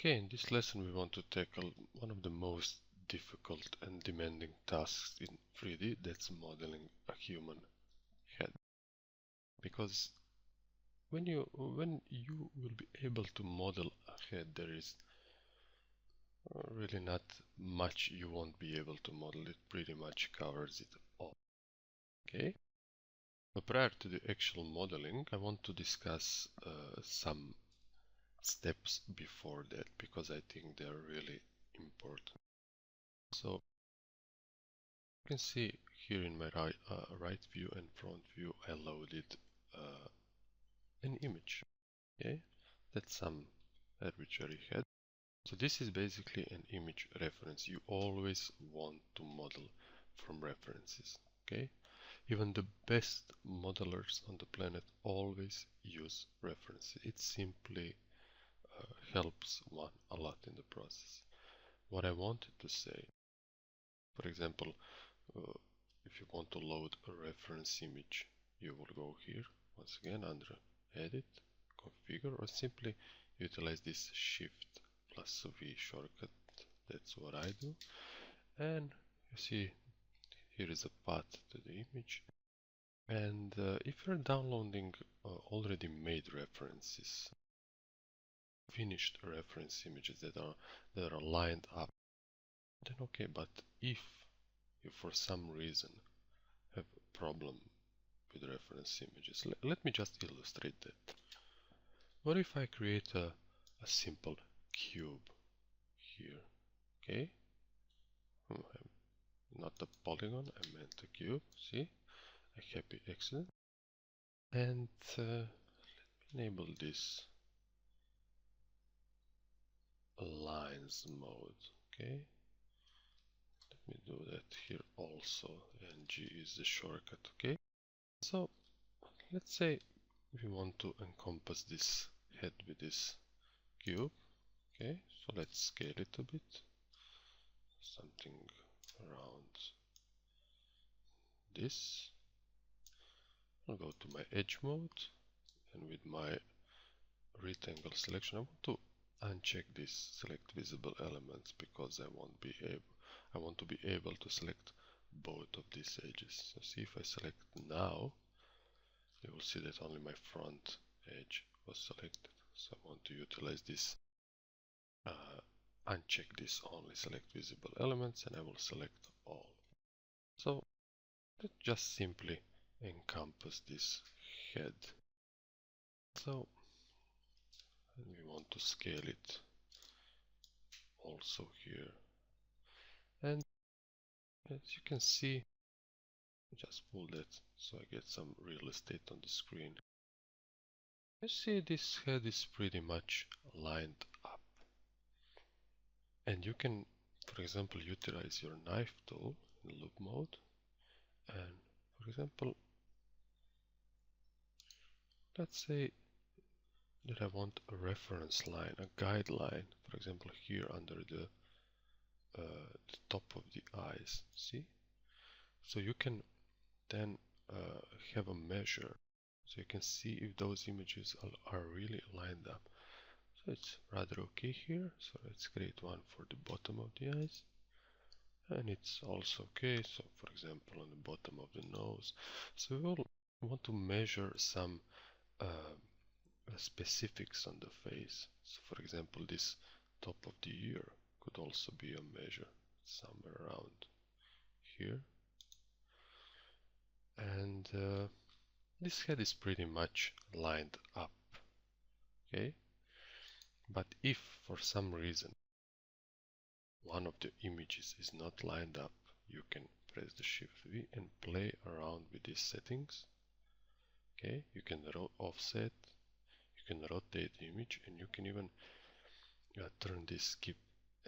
Okay, in this lesson we want to tackle one of the most difficult and demanding tasks in 3D, that's modeling a human head. Because when you will be able to model a head, there is really not much you won't be able to model. It pretty much covers it all. Okay? But prior to the actual modeling, I want to discuss some steps before that because I think they're really important. So you can see here in my right view and front view I loaded an image. Okay, that's some arbitrary head. So this is basically an image reference. You always want to model from references. Okay, even the best modelers on the planet always use references. It simply helps one a lot in the process. What I wanted to say, for example, uh, if you want to load a reference image, you will go here once again under Edit, Configure, or simply utilize this Shift plus V shortcut. That's what I do. And you see here is a path to the image. And if you're downloading already made references, finished reference images that are lined up, then okay. But if you for some reason have a problem with reference images, let me just illustrate that. What if I create a simple cube here? Okay, not a polygon, I meant a cube. See, a happy accident. And let me enable this lines mode. Okay, let me do that here also, and G is the shortcut. Okay, so let's say we want to encompass this head with this cube. Okay, so let's scale it a bit, something around this. I'll go to my edge mode, and with my rectangle selection I want to uncheck this select visible elements because I want to be able to select both of these edges. So see, if I select now, you will see that only my front edge was selected. So I want to utilize this, uncheck this only select visible elements, and I will select all. So let's just simply encompass this head. So we want to scale it also here, and as you can see, just pull that so I get some real estate on the screen. You see this head is pretty much lined up, and you can, for example, utilize your knife tool in loop mode, and for example, let's say that I want a reference line, a guideline, for example here under the top of the eyes, see? So you can then have a measure, so you can see if those images are really lined up. So it's rather okay here, so let's create one for the bottom of the eyes, and it's also okay, so for example on the bottom of the nose. So we will want to measure some specifics on the face. So for example, this top of the ear could also be a measure somewhere around here. And this head is pretty much lined up. Okay, but if for some reason one of the images is not lined up, you can press the Shift V and play around with these settings. Okay, you can offset, you can rotate the image, and you can even turn this skip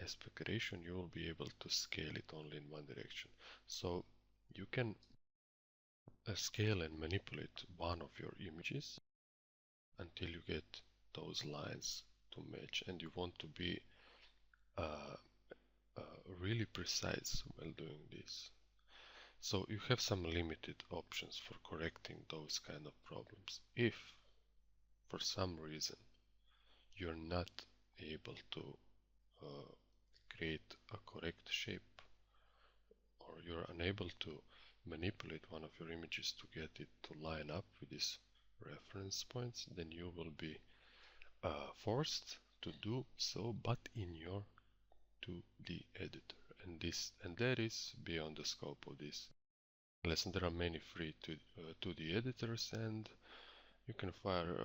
aspect ratio, and you will be able to scale it only in one direction. So you can scale and manipulate one of your images until you get those lines to match, and you want to be really precise while doing this. So you have some limited options for correcting those kind of problems. If for some reason you're not able to create a correct shape, or you're unable to manipulate one of your images to get it to line up with these reference points, then you will be forced to do so, but in your 2D editor. And that is beyond the scope of this lesson. There are many free 2D editors, and you can fire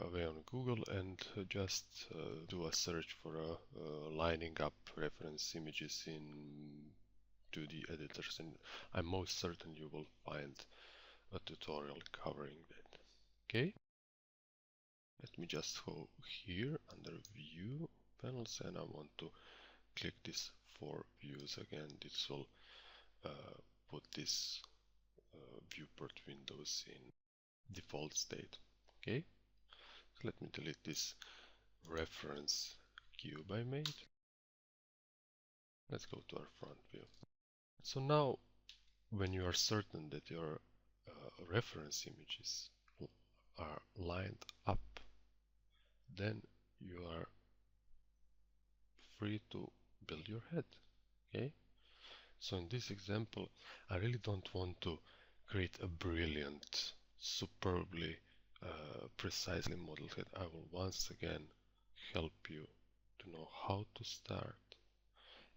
away on Google and just do a search for lining up reference images in 2D editors, and I'm most certain you will find a tutorial covering that. Okay, let me just go here under View Panels, and I want to click this 4 views again. This will put this viewport windows in default state. Okay, so let me delete this reference cube I made. Let's go to our front view. So now, when you are certain that your reference images are lined up, then you are free to build your head. Okay, so in this example, I really don't want to create a brilliant, superbly precisely modeled head. I will once again help you to know how to start,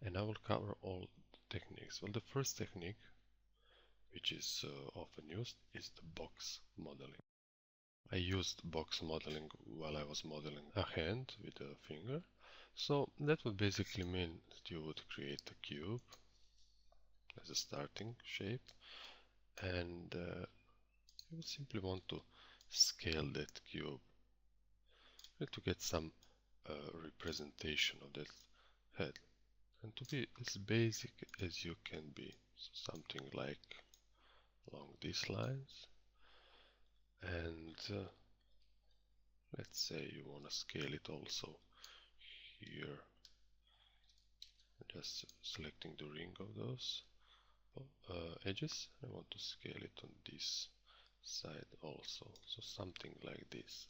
and I will cover all the techniques. Well, the first technique, which is often used, is the box modeling. I used box modeling while I was modeling a hand with a finger. So that would basically mean that you would create a cube as a starting shape, and you would simply want to scale that cube to get some representation of that head, and to be as basic as you can be. So something like along these lines, and let's say you want to scale it also here, just selecting the ring of those edges. I want to scale it on this side also, so something like this.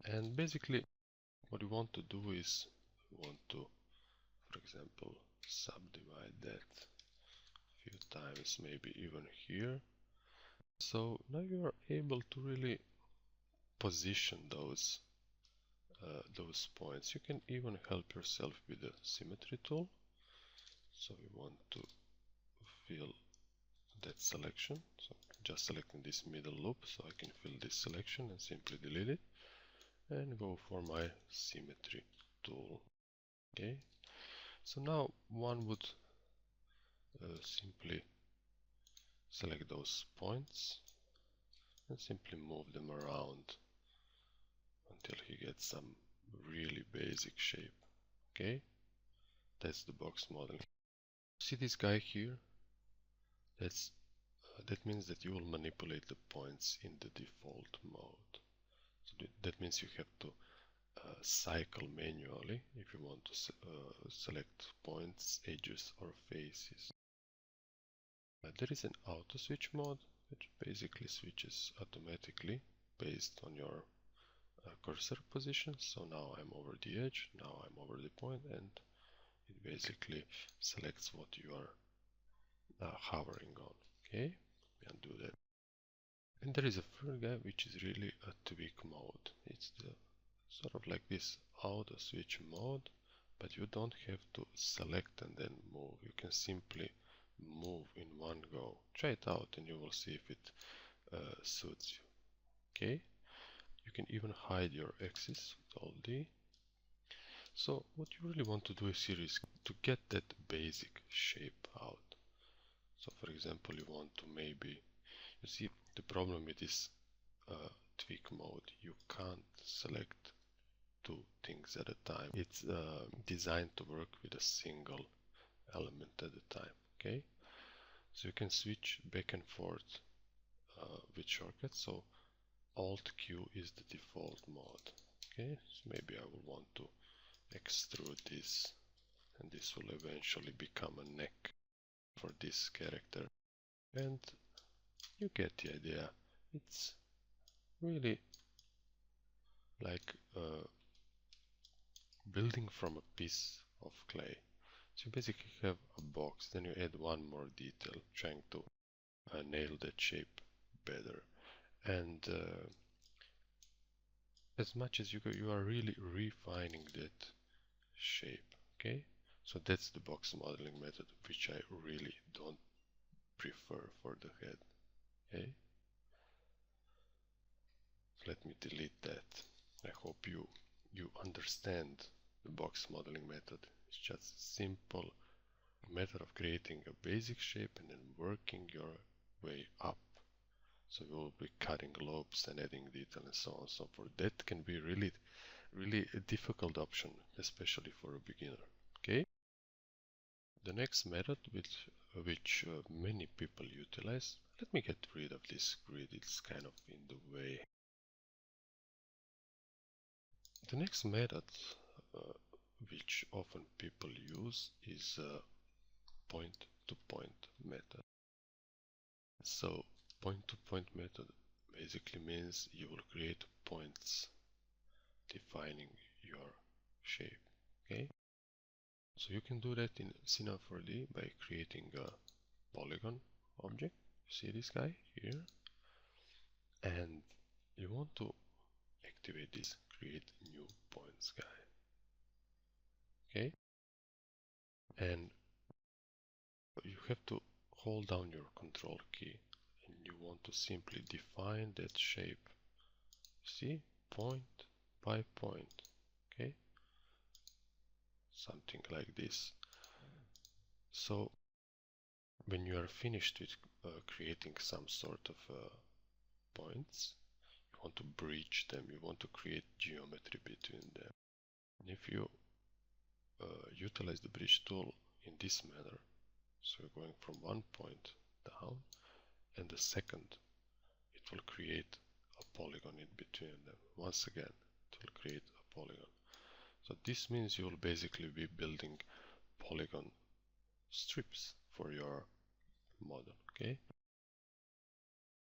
And basically what you want to do is you want to, for example, subdivide that a few times, maybe even here. So now you are able to really position those points. You can even help yourself with the symmetry tool. So we want to fill that selection. So just selecting this middle loop, so I can fill this selection and simply delete it and go for my symmetry tool. Okay, so now one would simply select those points and simply move them around until he gets some really basic shape. Okay, that's the box model. See this guy here? That means that you will manipulate the points in the default mode. So that means you have to cycle manually if you want to select points, edges, or faces. There is an auto switch mode, which basically switches automatically based on your cursor position. So now I'm over the edge, now I'm over the point, and it basically selects what you are hovering on. Okay, undo that. And there is a third guy, which is really a tweak mode. It's the sort of like this auto switch mode, but you don't have to select and then move. You can simply move in one go. Try it out and you will see if it suits you. Okay, you can even hide your axis with Alt D. So what you really want to do here is to get that basic shape out. So for example, you want to maybe, you see the problem with this tweak mode, you can't select two things at a time. It's designed to work with a single element at a time. Okay, so you can switch back and forth with shortcuts. So Alt Q is the default mode. Okay, so maybe I will want to extrude this, and this will eventually become a neck for this character, and you get the idea. It's really like building from a piece of clay. So you basically have a box, then you add one more detail, trying to nail that shape better. And as much as you go, you are really refining that shape. Okay, so that's the box modeling method, which I really don't prefer for the head. Okay, let me delete that. I hope you understand the box modeling method. It's just simple method of creating a basic shape and then working your way up. So we will be cutting lobes and adding detail and so on and so forth. That can be really a difficult option, especially for a beginner. Okay. The next method which many people utilize. Let me get rid of this grid. It's kind of in the way. The next method uh, which often people use is point-to-point method. So point-to-point method basically means you will create points defining your shape. Okay, so you can do that in Cinema 4D by creating a polygon object. You see this guy here, and you want to activate this create new points guy. Okay, and you have to hold down your control key and you want to simply define that shape. See, point by point. Okay, something like this. So when you are finished with creating some sort of points, you want to bridge them, you want to create geometry between them. And if you utilize the bridge tool in this manner, so you're going from one point down and the second, it will create a polygon in between them. Once again, it will create a polygon. So this means you will basically be building polygon strips for your model. Okay.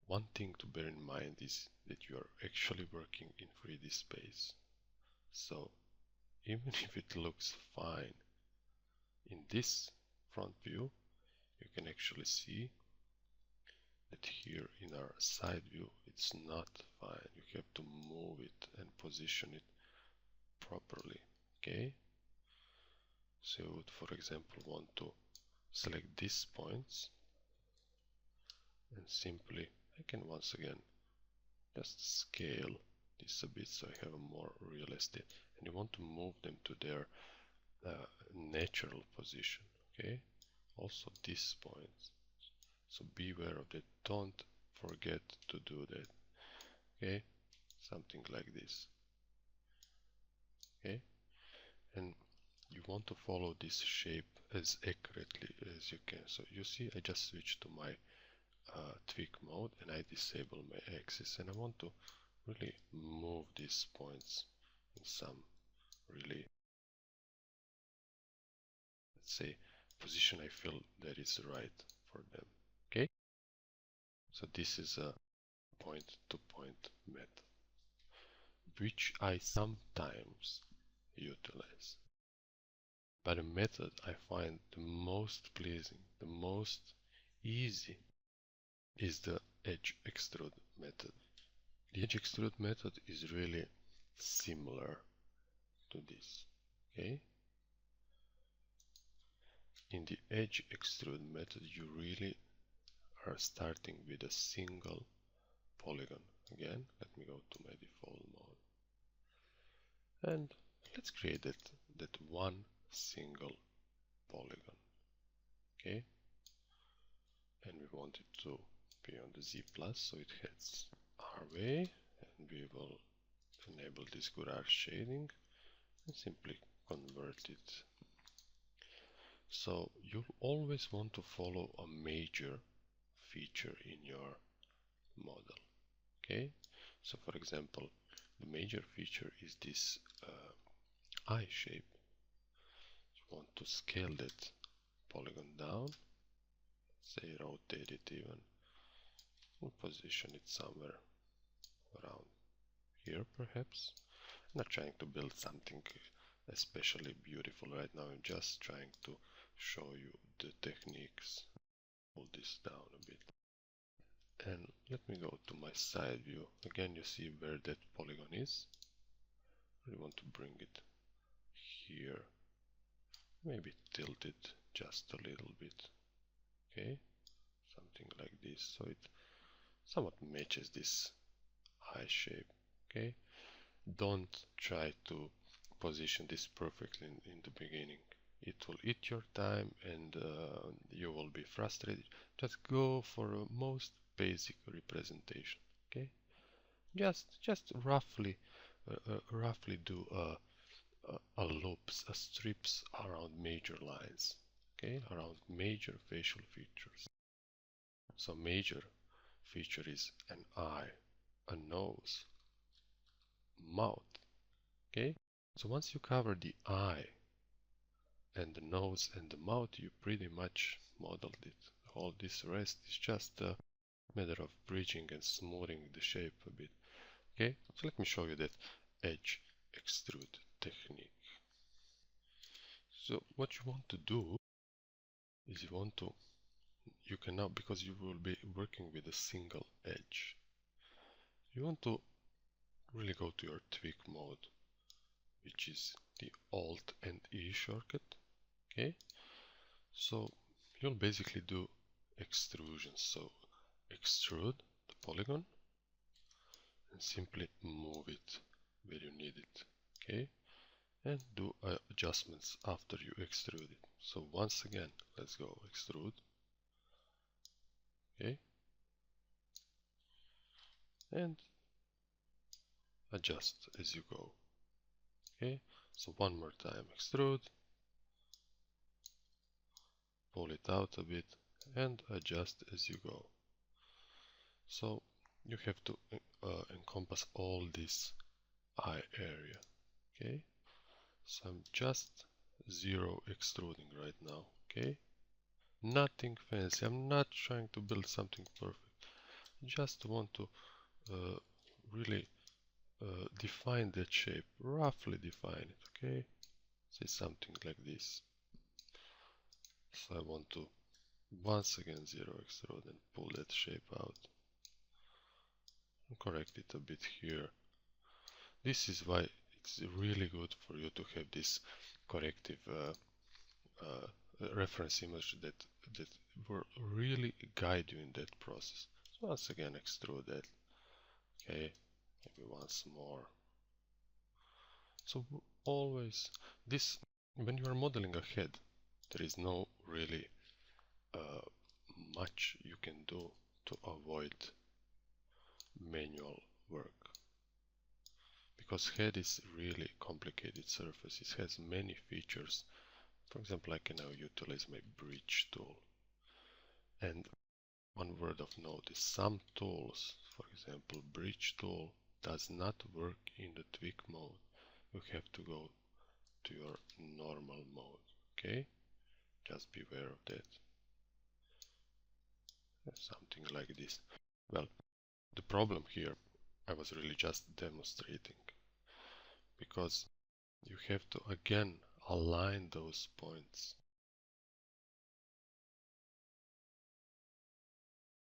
One thing to bear in mind is that you are actually working in 3D space. So even if it looks fine in this front view, you can actually see that here in our side view it's not fine. You have to move it and position it properly. Okay, so you would for example want to select these points and simply I can once again just scale this a bit so I have a more realistic, and you want to move them to their natural position. Okay, also these points, so beware of that, don't forget to do that. Okay, something like this. Okay, and you want to follow this shape as accurately as you can. So you see I just switched to my tweak mode and I disable my axis, and I want to really move these points in some really, let's say, position I feel that is right for them. Okay, so this is a point-to-point method which I sometimes utilize, but a method I find the most pleasing, the most easy, is the edge extrude method. The edge extrude method is really similar to this. Okay, in the edge extrude method you really are starting with a single polygon. Again, let me go to my default mode and let's create that one single polygon. Okay, and we want it to be on the Z plus so it heads our way, and we will enable this garage shading and simply convert it. So you always want to follow a major feature in your model. Okay, so for example the major feature is this eye shape. You want to scale that polygon down, say rotate it even, and position it somewhere around here perhaps. I'm not trying to build something especially beautiful right now. I'm just trying to show you the techniques. Pull this down a bit. And let me go to my side view. Again, you see where that polygon is. I want to bring it here. Maybe tilt it just a little bit. Okay, something like this. So it somewhat matches this eye shape. Okay, don't try to position this perfectly in the beginning. It will eat your time and you will be frustrated. Just go for a most basic representation. Okay, just roughly do a loops, a strips around major lines. Okay, around major facial features. So major feature is an eye, a nose, mouth. Okay, so once you cover the eye and the nose and the mouth, you pretty much modeled it. All this rest is just a matter of bridging and smoothing the shape a bit. Okay, so let me show you that edge extrude technique. So what you want to do is you can now, because you will be working with a single edge, you want to really go to your tweak mode, which is the Alt and E shortcut. Okay, so you'll basically do extrusion. So extrude the polygon and simply move it where you need it. Okay, and do adjustments after you extrude it. So once again, let's go extrude. Okay, and adjust as you go. Okay, so one more time extrude, pull it out a bit and adjust as you go. So you have to encompass all this eye area. Okay, so I'm just zero extruding right now. Okay, nothing fancy. I'm not trying to build something perfect. Just want to really define that shape, roughly define it. Okay, say something like this. So I want to once again zero extrude and pull that shape out. Correct it a bit here. This is why it's really good for you to have this corrective reference image that will really guide you in that process. So once again extrude that. Okay, maybe once more. So always this, when you are modeling a head, there is no really much you can do to avoid manual work, because head is really complicated surface. It has many features. For example, I can now utilize my bridge tool. And one word of note is some tools, for example, bridge tool does not work in the tweak mode. You have to go to your normal mode. Okay, just beware of that. Something like this. Well, the problem here, I was really just demonstrating, because you have to again align those points,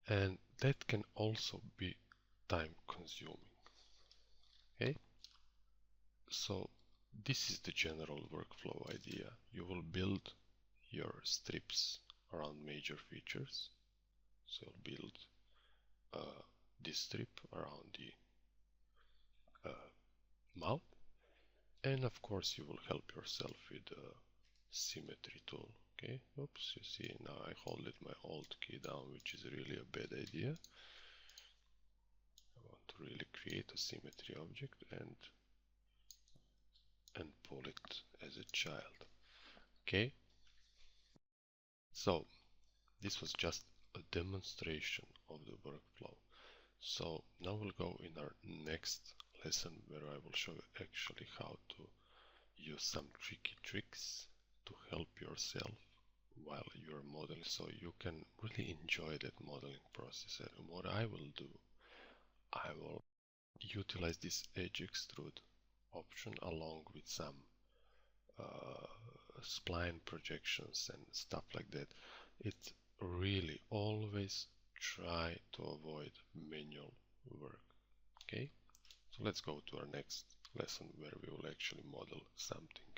and that can also be time consuming. Okay, so this is the general workflow idea. You will build your strips around major features. So you'll build this strip around the mouth, and of course you will help yourself with the symmetry tool. Okay, oops, you see now I hold it my Alt key down, which is really a bad idea. I want to really create a symmetry object and pull it as a child. Okay, so this was just a demonstration of the workflow. So now we'll go in our next lesson, where I will show you actually how to use some tricky tricks to help yourself while you're modeling, so you can really enjoy that modeling process. And what I will do, I will utilize this edge extrude option along with some spline projections and stuff like that, it really always try to avoid manual work. Okay, so let's go to our next lesson where we will actually model something.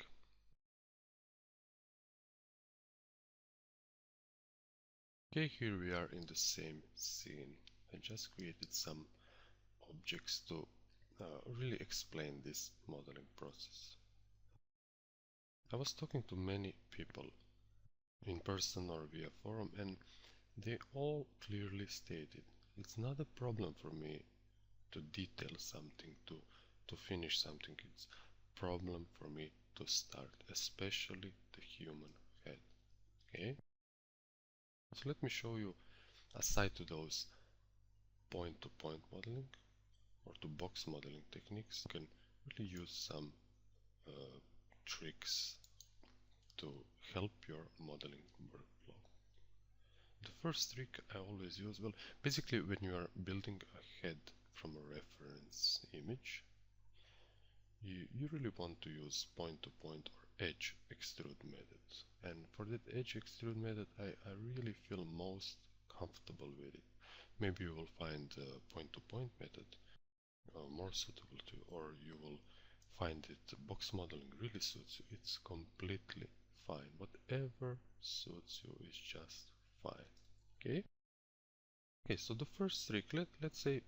Okay, here we are in the same scene. I just created some objects to really explain this modeling process. I was talking to many people in person or via forum, and they all clearly stated it's not a problem for me to detail something, to finish something. It's a problem for me to start, especially the human head. Okay, so let me show you, aside to those point-to-point modeling or to box modeling techniques, you can really use some tricks to help your modeling workflow. The first trick I always use, well, basically when you are building a head from a reference image, you really want to use point-to-point or edge extrude method. And for that edge extrude method, I really feel most comfortable with it. Maybe you will find point-to-point method more suitable to you, or you will find that box modeling really suits you. It's completely fine. Whatever suits you is just fine. Okay? Okay, so the first trick, let's say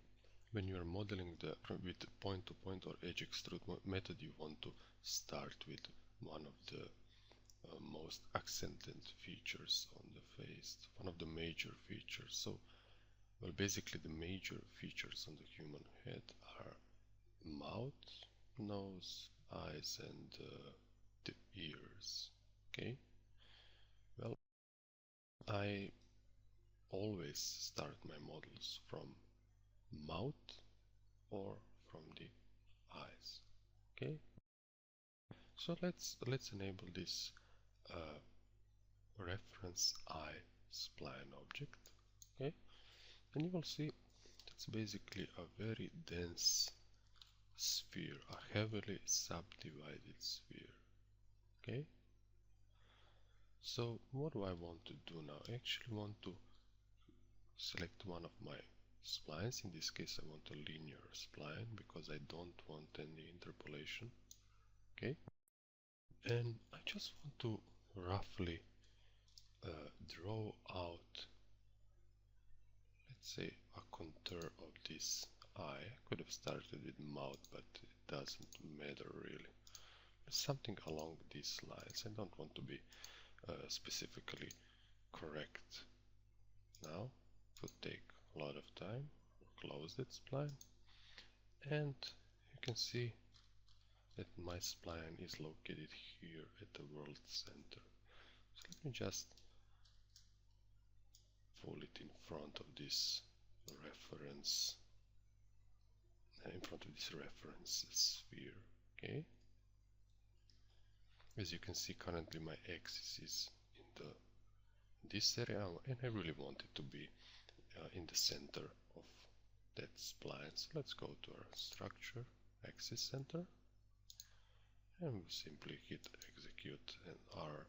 when you are modeling with point-to-point or edge extrude method, you want to start with one of the most accented features on the face, one of the major features. So, well, basically the major features on the human head are mouth, nose, eyes, and the ears. Okay, well, I always start my models from mouth or from the eyes. Okay, so let's enable this reference eye spline object. Okay, and you will see it's basically a very dense sphere, a heavily subdivided sphere. Okay, so what do I want to do now? I actually want to select one of my splines. In this case I want a linear spline because I don't want any interpolation. Okay, and I just want to roughly draw out, let's say, a contour of this eye. I could have started with mouth, but it doesn't matter really. Something along these lines. I don't want to be specifically correct now. It would take a lot of time. Close that spline, and you can see that my spline is located here at the world center. So let me just pull it in front of this reference, sphere. Okay, as you can see, currently my axis is in this area, and I really want it to be in the center of that spline. So let's go to our structure, axis center, and we simply hit execute, and our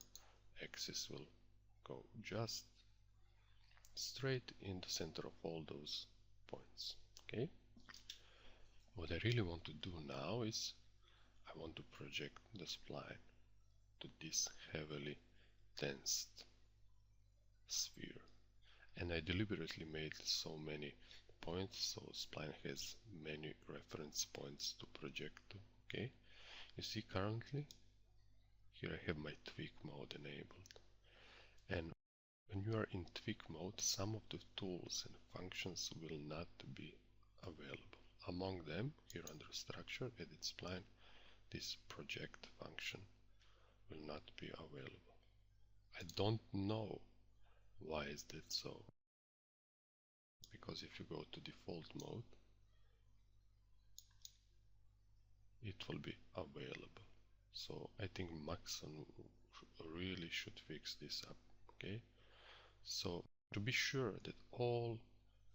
axis will go just straight in the center of all those points. Okay, what I really want to do now is I want to project the spline to this heavily tensed sphere, and I deliberately made so many points so spline has many reference points to project to. Okay, you see currently here I have my tweak mode enabled, and when you are in tweak mode, some of the tools and functions will not be available. Among them, here under structure, edit spline, this project function will not be available. I don't know why is that so, because if you go to default mode, it will be available. So I think Maxon really should fix this up. Okay, so to be sure that all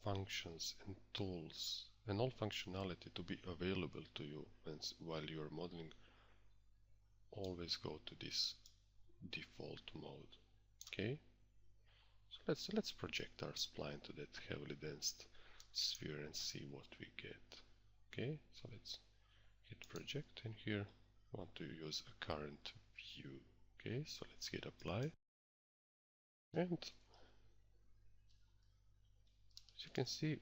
functions and tools and all functionality to be available to you while you are modeling always go to this default mode. Okay, so let's project our spline to that heavily dense sphere and see what we get. Okay, so let's hit project, and here we want to use a current view. Okay, so let's hit apply, and as you can see,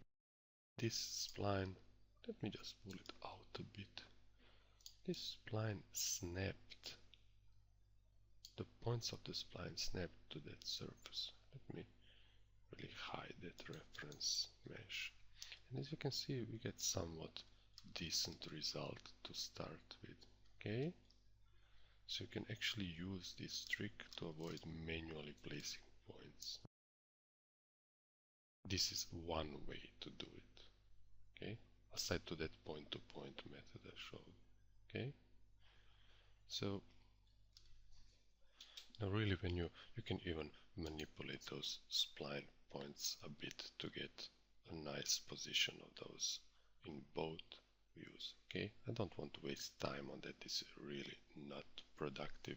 this spline, let me just pull it out a bit. This spline snapped, the points of the spline snapped to that surface. Let me really hide that reference mesh. And as you can see, we get somewhat decent result to start with. Okay, so you can actually use this trick to avoid manually placing points. This is one way to do it. Okay, aside to that point-to-point method I showed. Okay, so now really when you can even manipulate those spline points a bit to get a nice position of those in both views. Okay, I don't want to waste time on that, it's really not productive.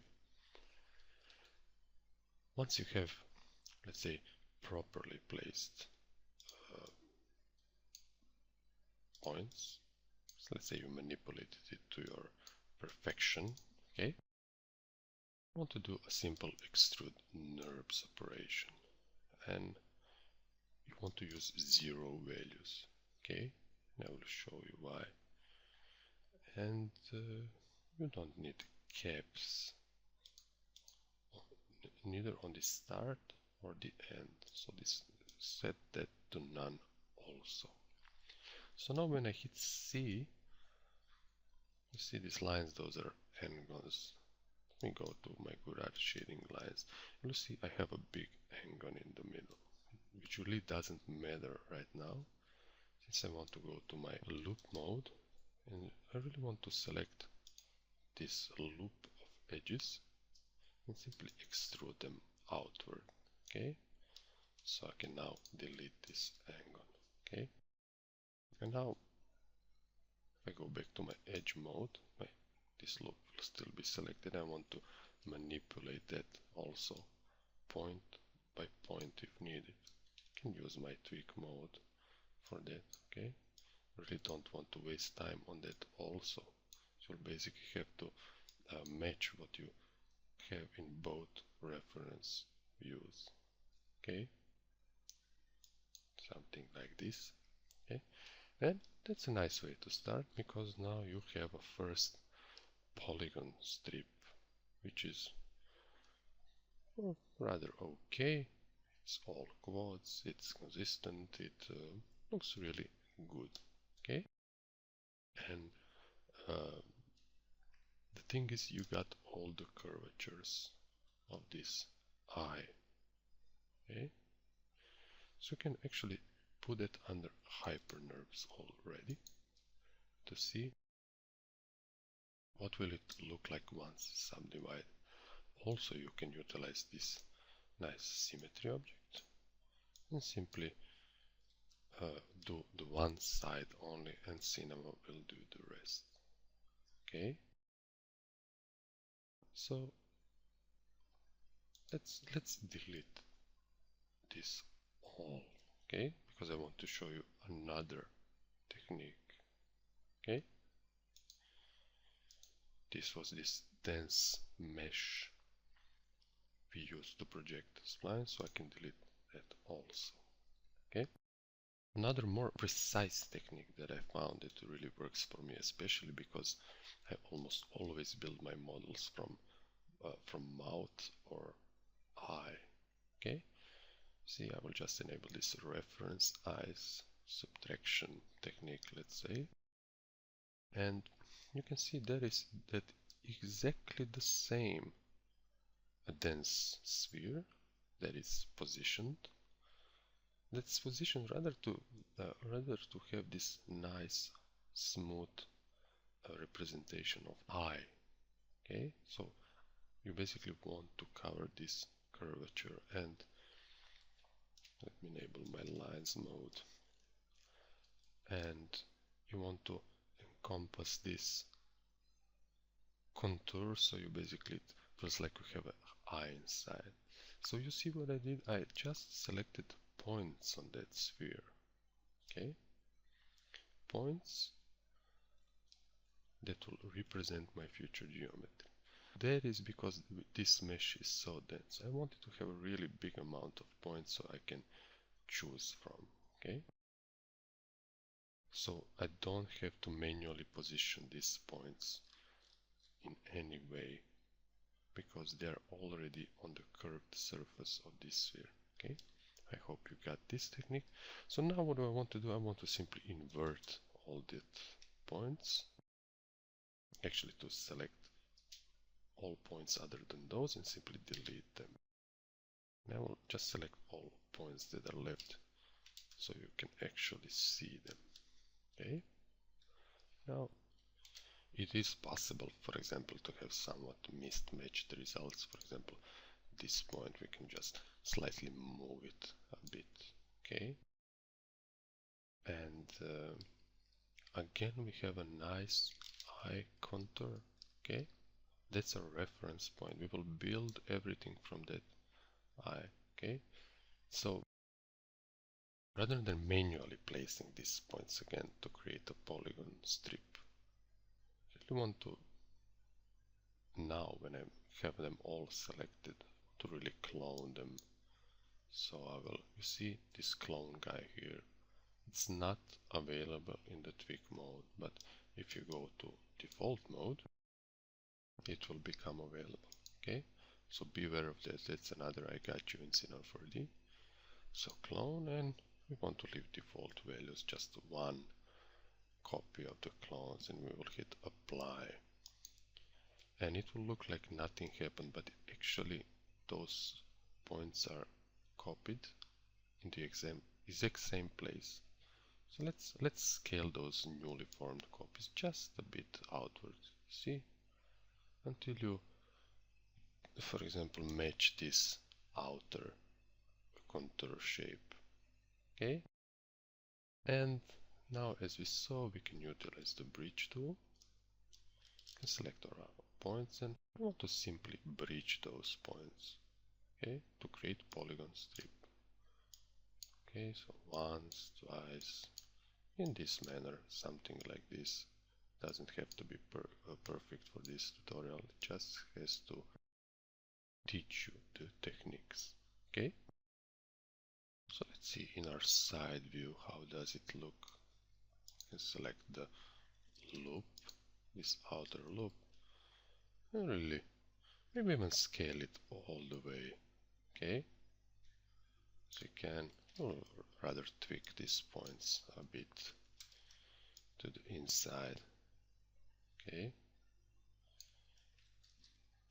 Once you have, let's say, properly placed points, so let's say you manipulated it to your perfection, okay, I want to do a simple extrude NURBS operation, and you want to use 0 values. Okay, and I will show you why. And you don't need caps neither on the start or the end, so this set that to none also. So now when I hit C, you see these lines, those are hangons. Let me go to my Gurad shading lines. You'll see I have a big hang-on in the middle, which really doesn't matter right now, since I want to go to my loop mode, and I really want to select this loop of edges and simply extrude them outward. Okay, so I can now delete this hang-on. Okay, and now if I go back to my edge mode, this loop will still be selected. I want to manipulate that also point by point if needed. I can use my tweak mode for that. Okay, really don't want to waste time on that also. So you'll basically have to match what you have in both reference views. Okay, something like this. Okay, and that's a nice way to start, because now you have a first polygon strip, which is rather okay. It's all quads, it's consistent, it looks really good. Okay, and the thing is, you got all the curvatures of this eye. Okay, so you can actually put it under hyper NURBS already to see what will it look like once subdivided. Also, you can utilize this nice symmetry object and simply do the one side only, and Cinema will do the rest. Okay, so let's delete this all. Okay, because I want to show you another technique. Okay, this was this dense mesh we used to project the spline, so I can delete that also. Okay, another more precise technique that I found that really works for me, especially because I almost always build my models from mouth or eye. Okay, see, I will just enable this reference eyes subtraction technique, let's say, and you can see that exactly the same a dense sphere that is positioned. That's positioned rather to have this nice smooth representation of eye. Okay, so you basically want to cover this curvature, and let me enable my lines mode, and you want to encompass this contour, so you basically, it feels like you have an eye inside. So you see what I did? I just selected points on that sphere. Okay, points that will represent my future geometry. That is because this mesh is so dense. I wanted to have a really big amount of points so I can choose from. Okay, so I don't have to manually position these points in any way because they're already on the curved surface of this sphere. Okay, I hope you got this technique. So now what do I want to do? I want to simply invert all the points, actually to select all points other than those and simply delete them. And I will just select all points that are left so you can actually see them. Okay, now it is possible, for example, to have somewhat mismatched results. For example, this point we can just slightly move it a bit. Okay, and again we have a nice eye contour. Okay, that's a reference point. We will build everything from that eye. Okay, so rather than manually placing these points again to create a polygon strip, I want to now, when I have them all selected, to really clone them. So I will, you see this clone guy here, it's not available in the tweak mode, but if you go to default mode, it will become available. Okay, so beware of that. That's another I got you in Cinema 4D. So clone, and we want to leave default values, just one copy of the clones, and we will hit apply. And it will look like nothing happened, but actually those points are copied in the exact same place. So let's scale those newly formed copies just a bit outwards. See, until you, for example, match this outer contour shape. Okay, and now as we saw, we can utilize the bridge tool and select our points, and we want to simply bridge those points. Okay, to create polygon strip. Okay, so once, twice, in this manner, something like this. Doesn't have to be perfect for this tutorial, it just has to teach you the techniques. Okay, so let's see in our side view how does it look. And select the loop, this outer loop, and really maybe even scale it all the way. Okay, so you can, or rather tweak these points a bit to the inside. Okay, I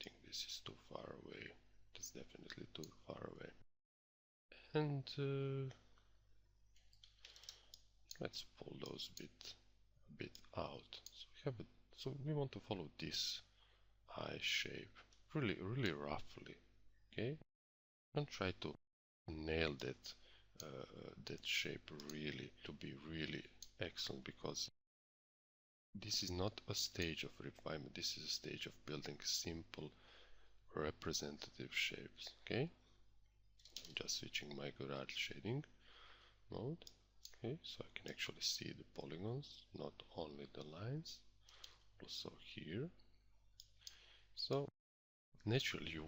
think this is too far away. It's definitely too far away. And let's pull those a bit out. So we want to follow this eye shape really roughly. Okay, don't try to nail that shape really to be really excellent, because this is not a stage of refinement. This is a stage of building simple representative shapes. Okay, I'm just switching my Gouraud shading mode. Okay, so I can actually see the polygons, not only the lines, also here. So naturally you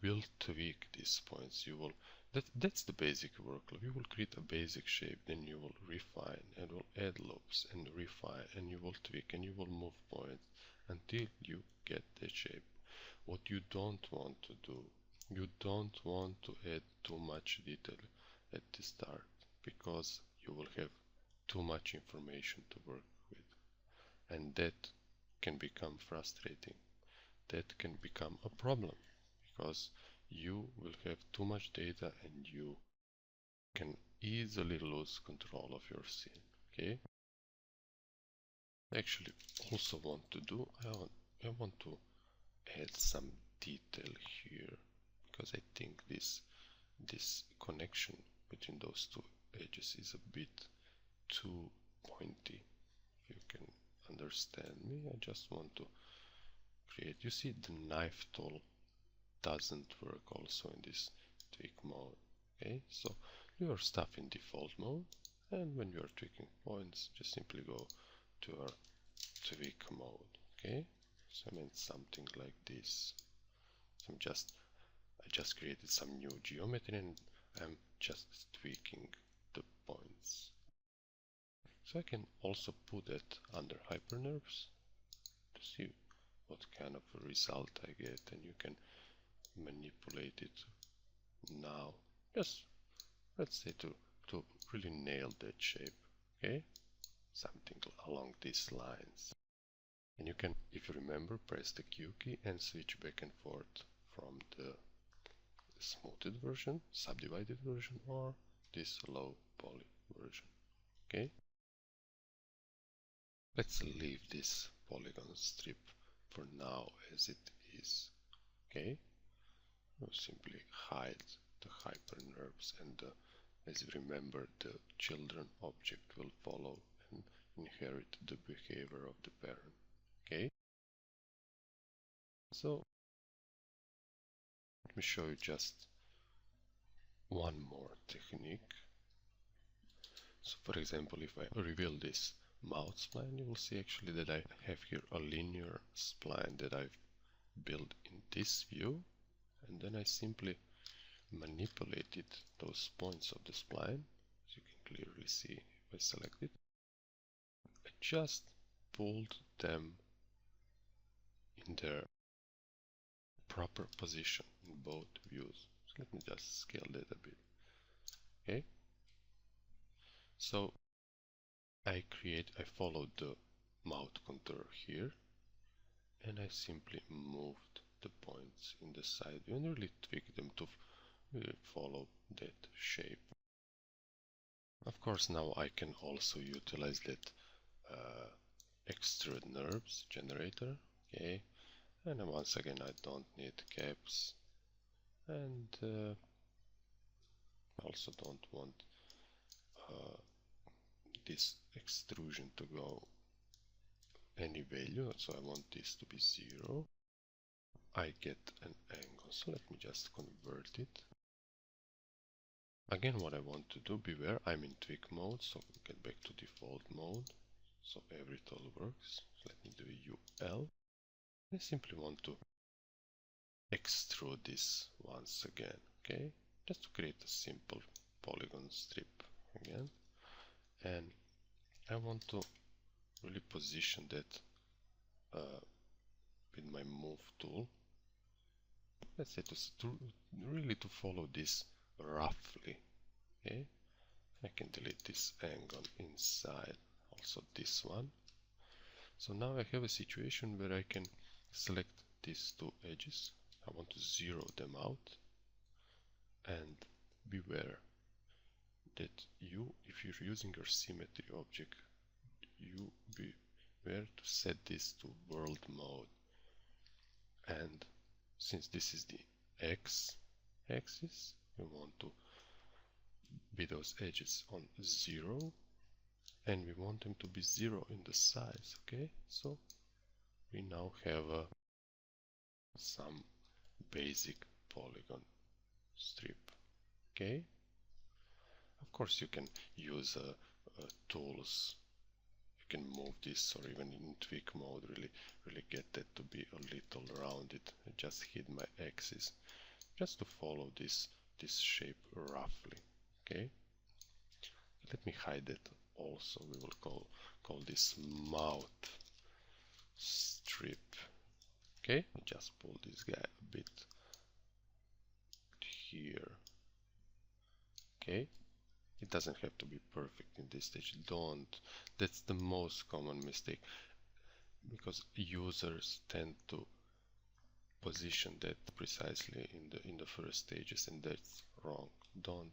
will tweak these points. That's the basic workflow. You will create a basic shape, then you will refine and will add loops and refine, and you will tweak and you will move points until you get the shape. What you don't want to do, you don't want to add too much detail at the start, because you will have too much information to work with, and that can become frustrating. That can become a problem, because you will have too much data and you can easily lose control of your scene. Okay, actually also want to do, I want to add some detail here, because I think this connection between those two edges is a bit too pointy. If you can understand me, I just want to create. You see the knife tool doesn't work also in this tweak mode. Okay, so your stuff in default mode, and when you are tweaking points, just simply go to our tweak mode. Okay, so I meant something like this. So I just created some new geometry and I'm just tweaking the points. So I can also put it under hypernerves to see what kind of a result I get, and you can manipulate it now. Just let's say to really nail that shape. Okay, something along these lines. And you can, if you remember, press the Q key and switch back and forth from the smoothed version, subdivided version, or this low poly version. Okay, let's leave this polygon strip for now as it is. Okay, we'll simply hide the hypernerves, and as you remember, the children object will follow and inherit the behavior of the parent. Okay, so let me show you just one more technique. So for example, if I reveal this mouth spline, you will see actually that I have here a linear spline that I've built in this view, and then I simply manipulated those points of the spline, as you can clearly see if I select it. I just pulled them in their proper position in both views. So let me just scale that a bit. Okay, so I followed the mouth contour here, and I simply moved the points in the side view and really tweak them to really follow that shape. Of course, now I can also utilize that extrude nerves generator. Okay, and once again I don't need caps, and also don't want this extrusion to go any value, so I want this to be 0. I get an angle, so let me just convert it. Again, what I want to do, beware, I'm in tweak mode, so get back to default mode, so every tool works. So let me do UL. I simply want to extrude this once again, okay? Just to create a simple polygon strip again. And I want to really position that with my move tool. Let's say really to follow this roughly, okay? I can delete this angle inside, also this one. So now I have a situation where I can select these two edges. I want to zero them out, and beware that if you're using your symmetry object, you beware to set this to world mode. And since this is the X axis, we want to be those edges on 0, and we want them to be 0 in the size. Okay, so we now have some basic polygon strip. Okay, of course you can use tools. You can move this, or even in tweak mode, really get that to be a little rounded. I just hid my axis just to follow this shape roughly. Okay, let me hide it also. We will call this mouth strip. Okay, just pull this guy a bit here. Okay, it doesn't have to be perfect in this stage. That's the most common mistake, because users tend to position that precisely in the first stages, and that's wrong. Don't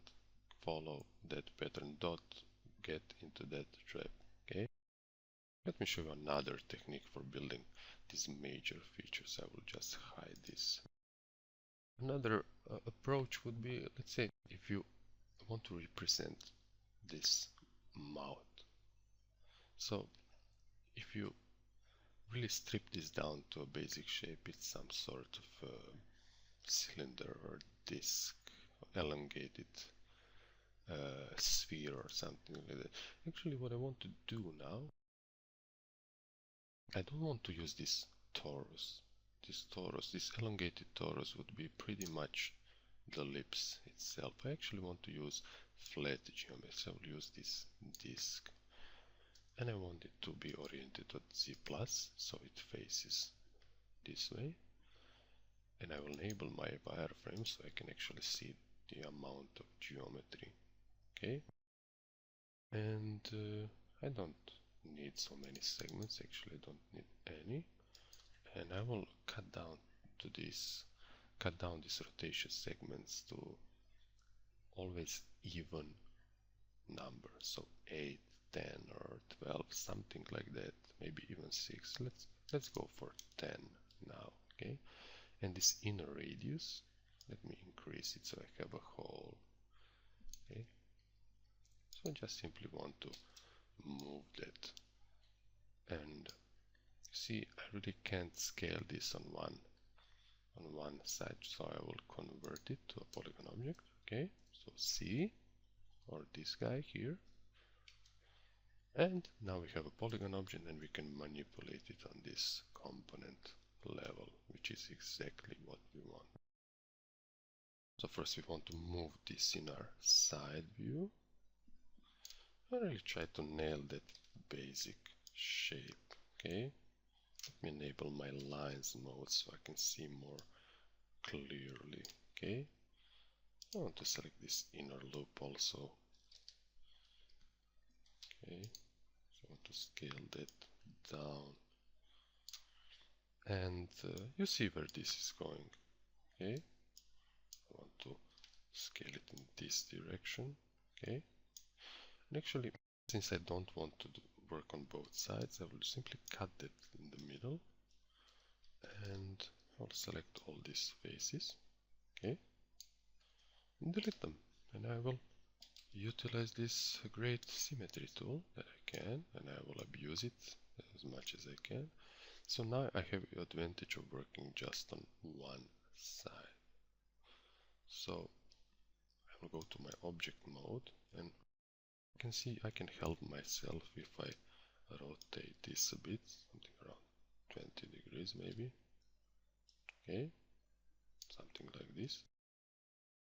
follow that pattern. Don't get into that trap. Okay, let me show you another technique for building these major features. I will just hide this. Another approach would be, let's say, if you want to represent this mouth. So if you really strip this down to a basic shape. It's some sort of cylinder or disc, elongated sphere or something like that. Actually, what I want to do now, I don't want to use this torus. This elongated torus would be pretty much the ellipse itself. I actually want to use flat geometry. So I'll use this disc, and I want it to be oriented at Z plus, so it faces this way. And I will enable my wireframe so I can actually see the amount of geometry. Okay, and I don't need so many segments. Actually, I don't need any. And I will cut down these rotation segments to always even number, so 8, 10 or 12, something like that, maybe even 6. Let's go for 10 now. Okay, and this inner radius, let me increase it so I have a hole. Okay, so I just simply want to move that, and see, I really can't scale this on one side, so I will convert it to a polygon object. Okay, so C, or this guy here, and now we have a polygon object and we can manipulate it on this component level, which is exactly what we want. So first we want to move this in our side view. I really try to nail that basic shape. Okay, let me enable my lines mode so I can see more clearly. Okay, I want to select this inner loop also. Okay, so I want to scale that down, and you see where this is going. Okay, I want to scale it in this direction. Okay, and actually, since I don't want to work on both sides, I will simply cut that in the middle, and I'll select all these faces. Okay, and delete them, and I will utilize this great symmetry tool that I can, and I will abuse it as much as I can. So now I have the advantage of working just on one side. So I will go to my object mode, and you can see I can help myself if I rotate this a bit, something around 20 degrees maybe. Okay, something like this.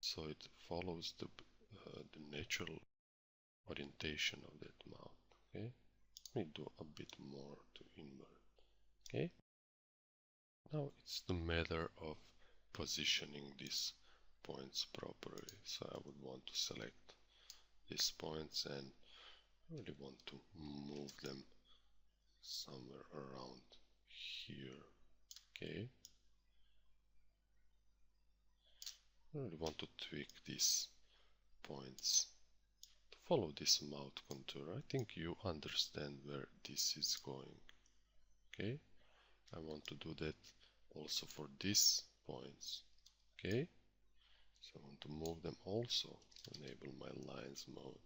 So it follows the natural orientation of that mount. Okay, let me do a bit more to invert. Okay, now it's the matter of positioning these points properly. So I would want to select these points and really want to move them somewhere around here. Okay, I really want to tweak these points to follow this mouth contour. I think you understand where this is going. Okay, I want to do that also for these points. Okay, so I want to move them also, enable my lines mode,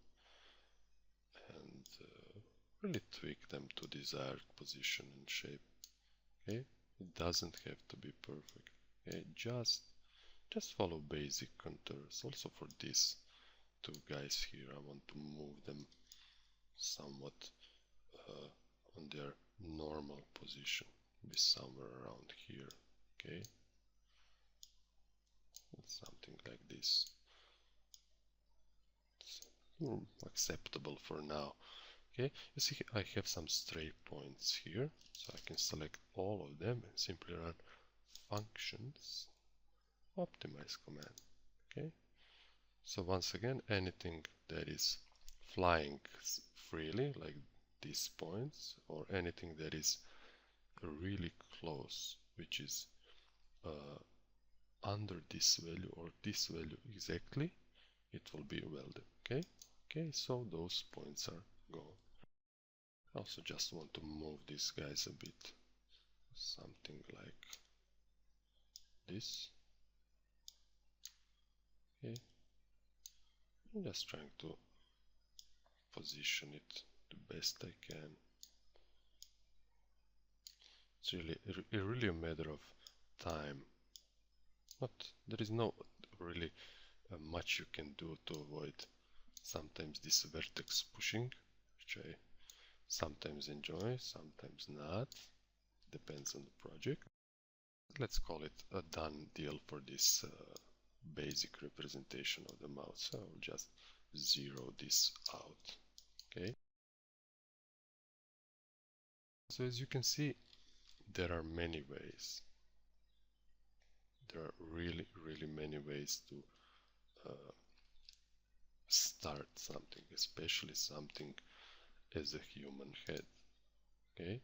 and really tweak them to desired position and shape. Okay, it doesn't have to be perfect. Okay, just follow basic contours. Also for these two guys here, I want to move them somewhat on their normal position, be somewhere around here. Okay, something like this. It's acceptable for now. Okay, you see I have some stray points here, so I can select all of them and simply run functions optimize command. Okay, so once again, anything that is flying freely, like these points, or anything that is really close, which is under this value or this value exactly, it will be welded. Okay, so those points are gone. I also just want to move these guys a bit, something like this. Okay, I'm just trying to position it the best I can. It's really a matter of time. There is no really much you can do to avoid sometimes this vertex pushing, which I sometimes enjoy, sometimes not. Depends on the project. Let's call it a done deal for this basic representation of the mouse. So I'll just zero this out. Okay. So as you can see, there are many ways. There are really many ways to start something, especially something as a human head. Okay.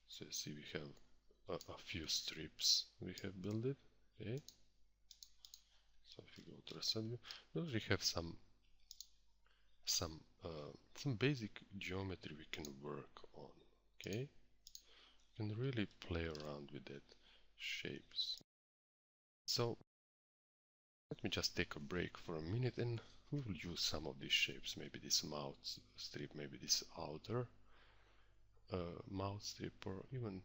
So you see we have a few strips we have built it. Okay. So if you go to the view, we already have some basic geometry we can work on. Okay, you can really play around with that shapes. So let me just take a break for a minute and we will use some of these shapes, maybe this mouth strip, maybe this outer mouth strip, or even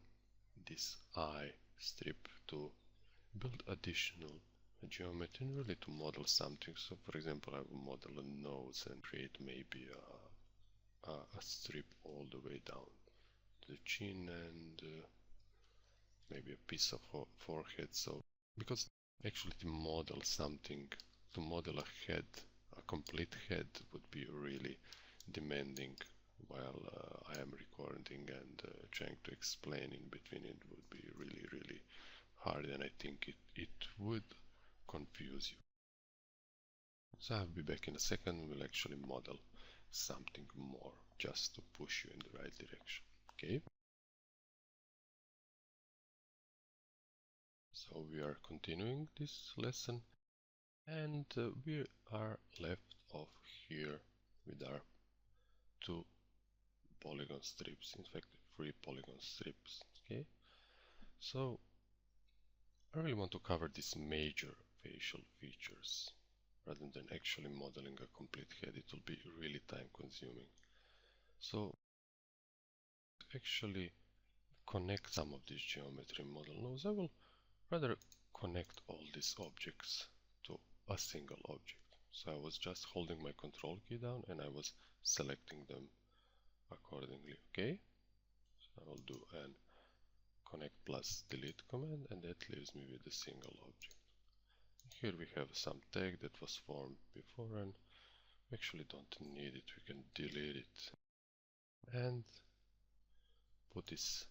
this eye strip to build additional geometry and really to model something. So for example, I will model a nose and create maybe a strip all the way down to the chin and maybe a piece of forehead. So because actually to model something, to model a head, a complete head would be really demanding while I am recording and trying to explain in between. It would be really hard, and I think it would confuse you. So I'll be back in a second. We'll actually model something more just to push you in the right direction. Okay. So we are continuing this lesson and we are left off here with our two polygon strips, in fact 3 polygon strips. Okay. So I really want to cover these major facial features rather than actually modeling a complete head. It will be really time consuming. So actually connect some of this geometry model nodes, I will rather connect all these objects to a single object. So I was just holding my control key down and I was selecting them accordingly. Okay, so I will do an connect plus delete command and that leaves me with a single object. Here we have some tag that was formed before and we actually don't need it, we can delete it and put this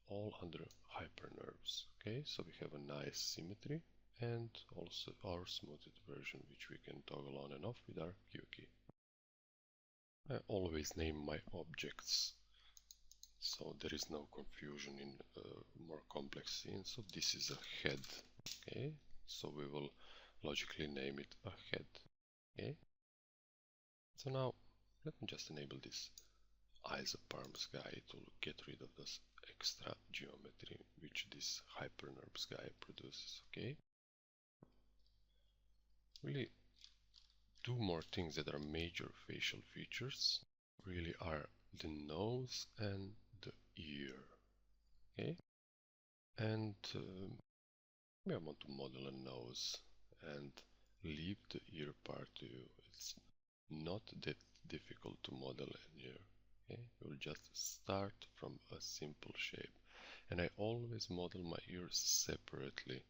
all under hypernerves. Okay, so we have a nice symmetry and also our smoothed version, which we can toggle on and off with our Q key. I always name my objects so there is no confusion in more complex scenes. So this is a head. Okay, so we will logically name it a head. Okay, so now let me just enable this eyes of palms guy to get rid of this extra geometry which this hypernerves guy produces. Okay, really two more things that are major facial features really are the nose and the ear. Okay, and I want to model a nose and leave the ear part to you. It's not that difficult to model an ear. Okay, we'll just start from a simple shape, and I always model my ears separately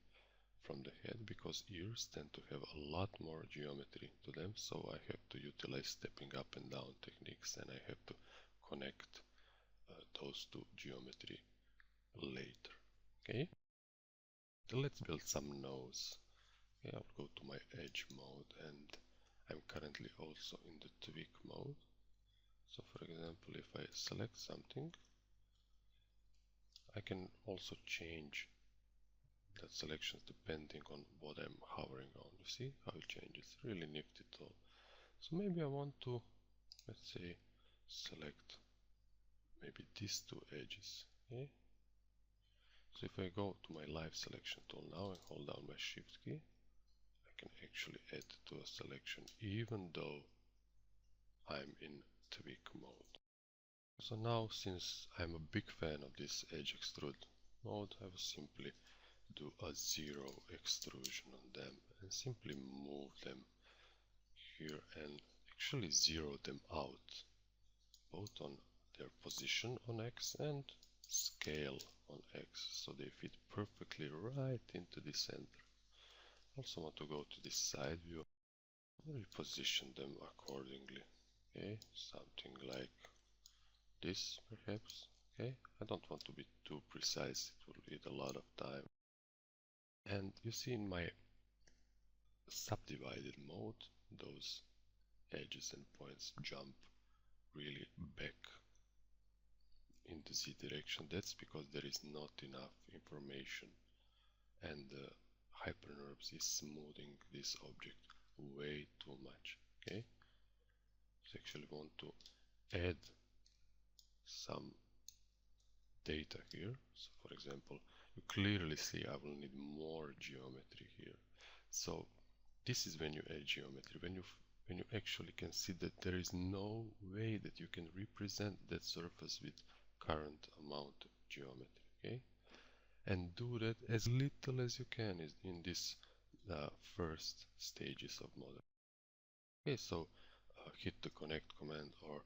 from the head because ears tend to have a lot more geometry to them, so I have to utilize stepping up and down techniques and I have to connect those two geometry later. Okay, so let's build some nose. Okay, I'll go to my edge mode and I'm currently also in the tweak mode. So for example, if I select something, I can also change that selections depending on what I'm hovering on. You see how it changes, really nifty tool. So maybe I want to, let's say, select maybe these two edges. Okay, so if I go to my live selection tool now and hold down my shift key, I can actually add to a selection even though I'm in tweak mode. So now, since I'm a big fan of this edge extrude mode, I will simply do a zero extrusion on them and simply move them here and actually zero them out, both on their position on X and scale on X, so they fit perfectly right into the center. Also want to go to this side view and reposition them accordingly. Okay, something like this perhaps. Okay, I don't want to be too precise, it will need a lot of time. And you see in my subdivided mode, those edges and points jump really back in the z direction. That's because there is not enough information, and Hypernerves is smoothing this object way too much. Okay, so actually want to add some data here. So for example, you clearly see I will need more geometry here. So this is when you add geometry, when you actually can see that there is no way that you can represent that surface with current amount of geometry. Okay, and do that as little as you can in this first stages of model. Okay, so hit the connect command or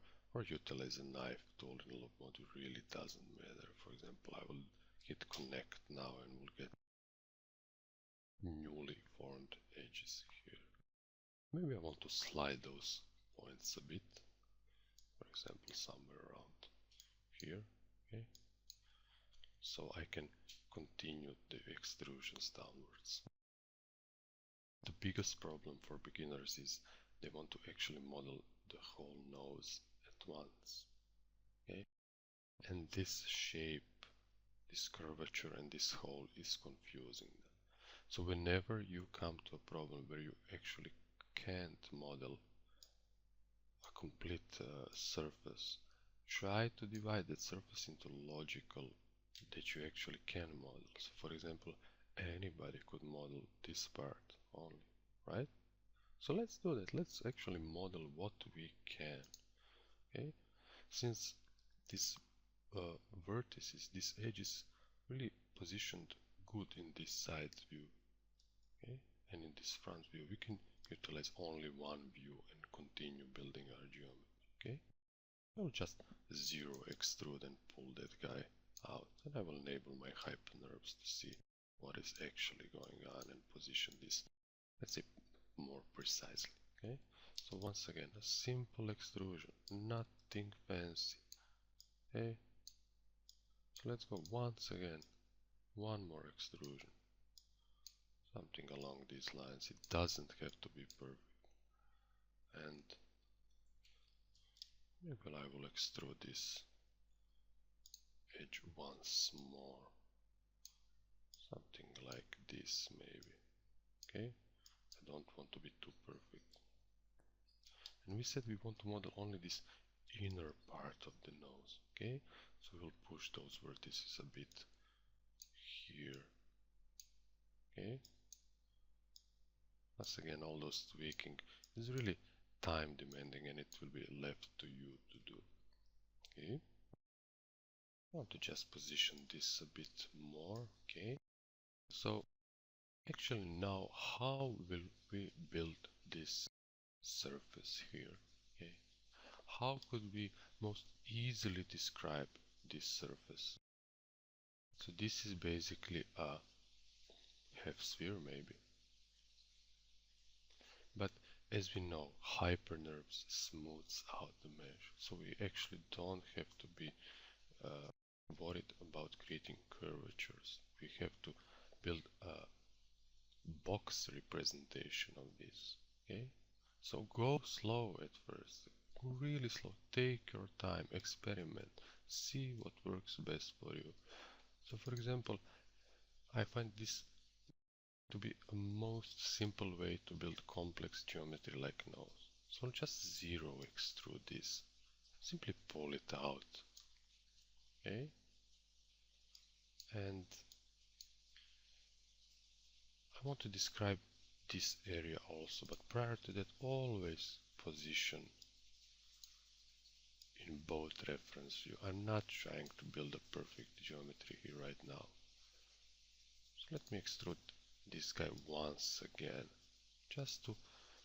utilize a knife tool in loop mode. It really doesn't matter. For example, I will hit connect now and we'll get newly formed edges here. Maybe I want to slide those points a bit, for example somewhere around here. Okay, so I can continue the extrusions downwards. The biggest problem for beginners is they want to actually model the whole nose at once. Okay, and this shape, this curvature and this hole is confusing them. So whenever you come to a problem where you actually can't model a complete surface, try to divide that surface into logical that you actually can model. So for example, anybody could model this part only, right? So let's do that. Let's actually model what we can. Okay, since this vertices, this edge is really positioned good in this side view, okay, and in this front view, we can utilize only one view and continue building our geometry. Okay, I'll just zero extrude and pull that guy out, and I will enable my hypernerves to see what is actually going on and position this, let's say, more precisely. Okay, so once again, a simple extrusion, nothing fancy. Okay, so let's go once again, one more extrusion, something along these lines. It doesn't have to be perfect. And maybe I will extrude this edge once more, something like this maybe. Okay, I don't want to be too perfect. And we said we want to model only this inner part of the nose. Okay, so we'll push those vertices a bit here. Okay, once again, all those tweaking is really time demanding and it will be left to you to do. Okay, I want to just position this a bit more. Okay, so actually now how will we build this surface here? Okay, how could we most easily describe this surface? So this is basically a half sphere maybe, but as we know, hypernerves smooths out the mesh, so we actually don't have to be worried about creating curvatures. We have to build a box representation of this. Okay, so go slow at first, go really slow, take your time, experiment, see what works best for you. So for example, I find this to be a most simple way to build complex geometry like nose. So I'll just zero extrude this, simply pull it out. Okay, and I want to describe this area also, but prior to that, always position in in both reference view. I'm not trying to build a perfect geometry here right now. So let me extrude this guy once again, just to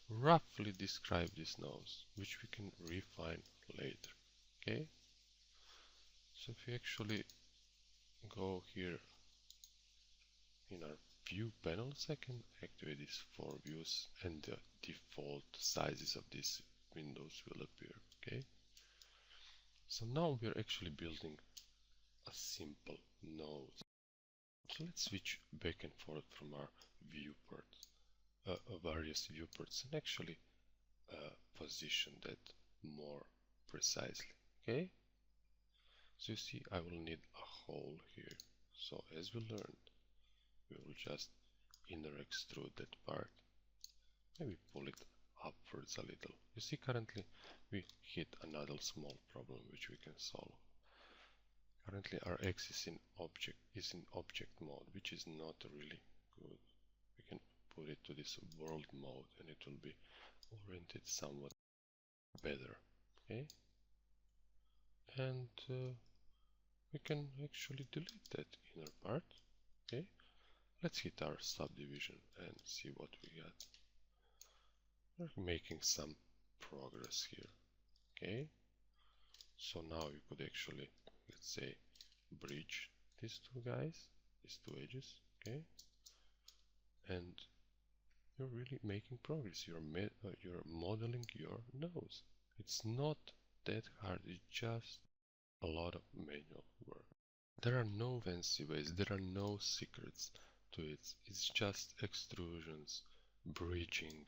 roughly describe this nose, which we can refine later. Okay? So if we actually go here in our view panels, I can activate these 4 views and the default sizes of these windows will appear. Okay? So now we're actually building a simple nose. So let's switch back and forth from our viewports, various viewports, and actually position that more precisely. Okay? So you see, I will need a hole here. So as we learned, we will just inner extrude that part. Maybe pull it upwards a little. You see, currently we hit another small problem which we can solve. Currently our X is in object mode, which is not really good. We can put it to this world mode and it will be oriented somewhat better. Okay, and we can actually delete that inner part. Okay, let's hit our subdivision and see what we got. We're making some progress here. Okay, so now you could actually, let's say, bridge these two guys, these two edges. Okay, and you're really making progress. You're modeling your nose. It's not that hard. It's just a lot of manual work. There are no fancy ways. There are no secrets to it. It's just extrusions, bridging,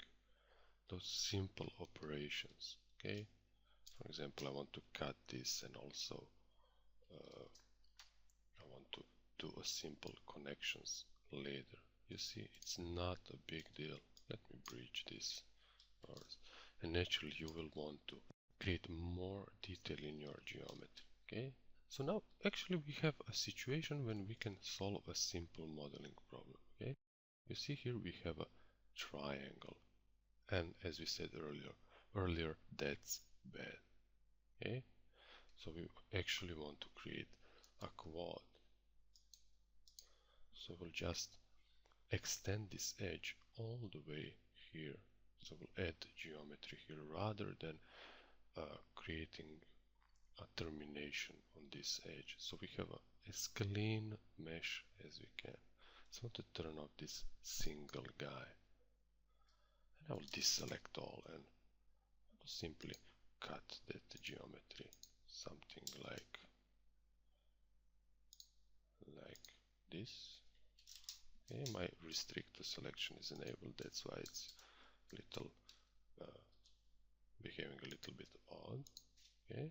those simple operations. Okay. For example, I want to cut this, and also I want to do a simple connections later. You see, it's not a big deal. Let me bridge this first. And naturally, you will want to create more detail in your geometry. Okay. So now actually we have a situation when we can solve a simple modeling problem. Okay. You see here we have a triangle, and as we said earlier, that's bad. Okay. So we actually want to create a quad. So we'll just extend this edge all the way here. So we'll add geometry here rather than creating a termination on this edge. So we have as clean mesh as we can. So I want to turn off this single guy. And I will deselect all and simply cut that geometry. Something like this. Okay, my restrict to selection is enabled, that's why it's little behaving a little bit odd. Okay,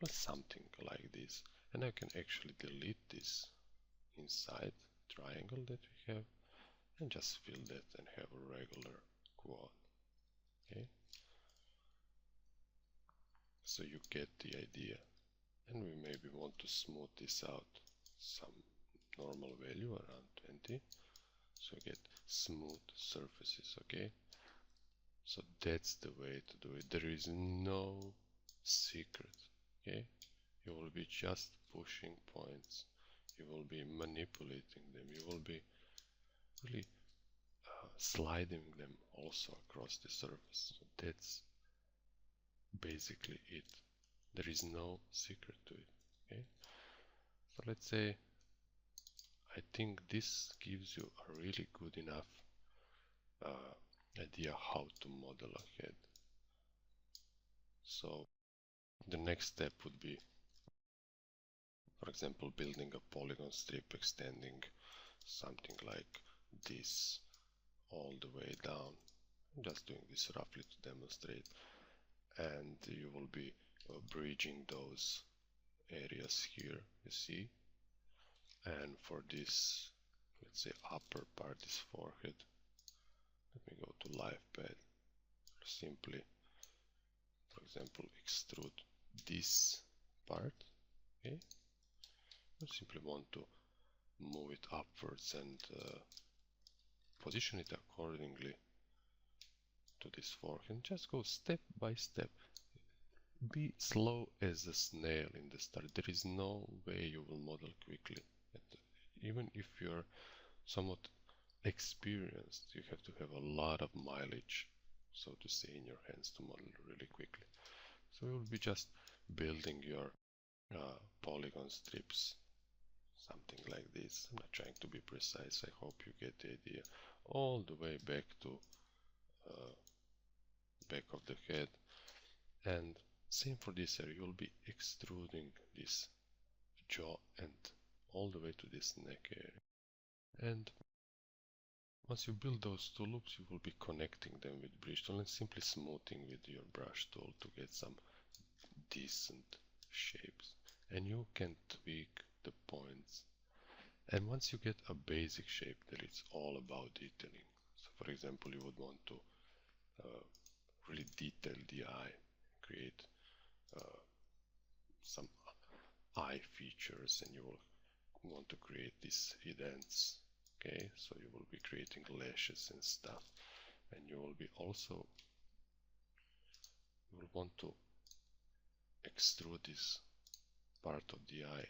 well, something like this, and I can actually delete this inside triangle that we have and just fill that and have a regular quad. Okay, so you get the idea, and we maybe want to smooth this out some normal value around 20, so you get smooth surfaces. Okay, so that's the way to do it. There is no secret. Okay, you will be just pushing points, you will be manipulating them, you will be really sliding them also across the surface. So that's basically it. There is no secret to it. Okay, so let's say I think this gives you a really good enough idea how to model ahead. So the next step would be, for example, building a polygon strip extending something like this all the way down. I'm just doing this roughly to demonstrate, and you will be bridging those areas here, you see. And for this, let's say upper part, this forehead, let me go to live pad. Simply, for example, extrude this part. Okay, I simply want to move it upwards and position it accordingly to this forehead. Just go step by step. be slow as a snail in the start. There is no way you will model quickly. Even if you're somewhat experienced, you have to have a lot of mileage, so to say, in your hands to model really quickly. So you'll be just building your polygon strips, something like this. I'm not trying to be precise. I hope you get the idea. All the way back to back of the head, and same for this area. You'll be extruding this jaw and all the way to this neck area. And once you build those two loops, you will be connecting them with bridge tool and simply smoothing with your brush tool to get some decent shapes. And you can tweak the points. And once you get a basic shape, that it's all about detailing. So for example, you would want to really detail the eye, create some eye features, and you will want to create these indents. Okay, so you will be creating lashes and stuff, and you will be also want to extrude this part of the eye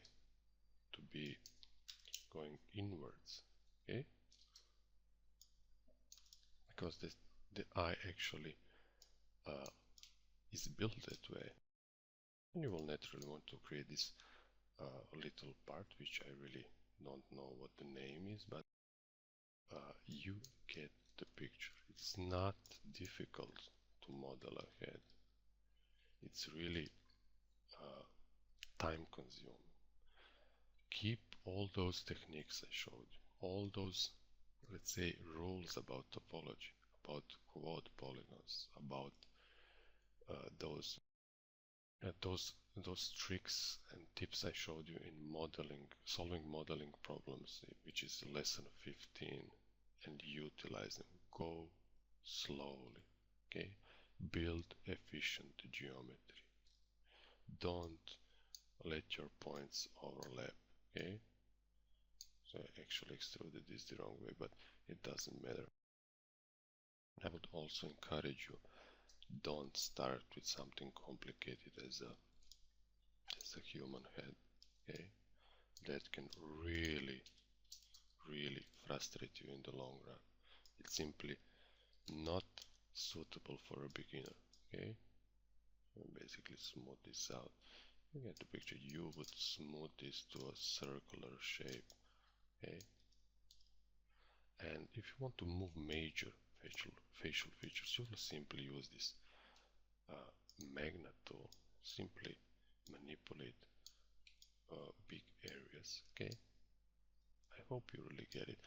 to be going inwards. Okay, because the eye actually is built that way. And you will naturally want to create this little part, which I really don't know what the name is, but you get the picture. It's not difficult to model a head. It's really time consuming. Keep all those techniques I showed you, all those, let's say, rules about topology, about quad polygons, about those tricks and tips I showed you in modeling, solving modeling problems, which is lesson 15, and utilize them. Go slowly, okay? Build efficient geometry. Don't let your points overlap, okay? So I actually extruded this the wrong way, but it doesn't matter. I would also encourage you, don't start with something complicated as a human head, okay? That can really frustrate you in the long run. It's simply not suitable for a beginner, okay? Basically smooth this out. You get the picture. You would smooth this to a circular shape, okay? And if you want to move major facial features, you will simply use this magnet tool. Simply manipulate big areas, okay? I hope you really get it.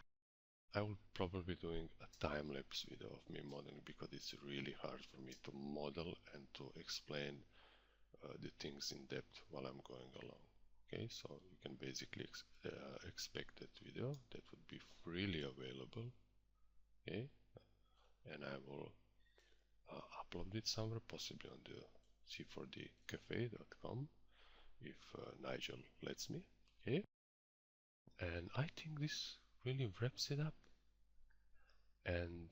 I will probably be doing a time-lapse video of me modeling because it's really hard for me to model and to explain the things in depth while I'm going along. Okay, so you can basically expect that video that would be freely available. Okay, and I will upload it somewhere, possibly on the c4dcafe.com if Nigel lets me. Okay, and I think this really wraps it up. And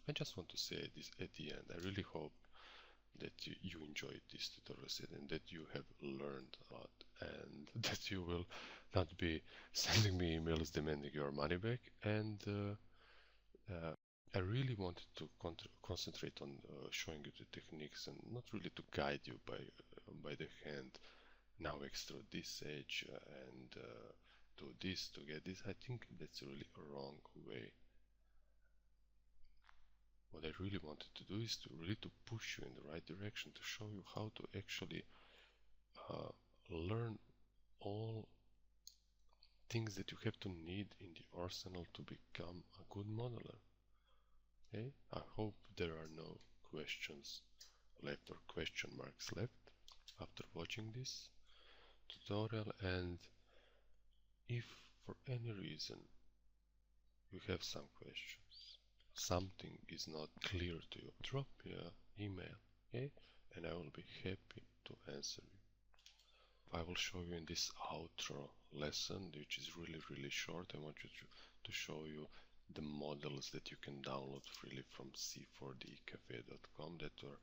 I just want to say this at the end. I really hope that you enjoyed this tutorial set and that you have learned a lot, and that you will not be sending me emails demanding your money back. And I really wanted to concentrate on showing you the techniques and not really to guide you by the hand. Now extrude this edge and do this to get this. I think that's really a wrong way. What I really wanted to do is to really push you in the right direction, to show you how to actually learn all things that you have to need in the arsenal to become a good modeler. Okay? I hope there are no questions left or question marks left after watching this tutorial, and if for any reason you have some questions, something is not clear to you, drop me an email, okay? And I will be happy to answer you. I will show you in this outro lesson, which is really short. I want you to show you the models that you can download freely from c4dcafe.com that are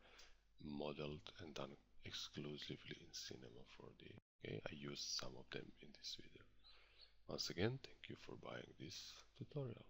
modeled and done exclusively in Cinema 4D. Okay, I used some of them in this video. Once again, thank you for buying this tutorial.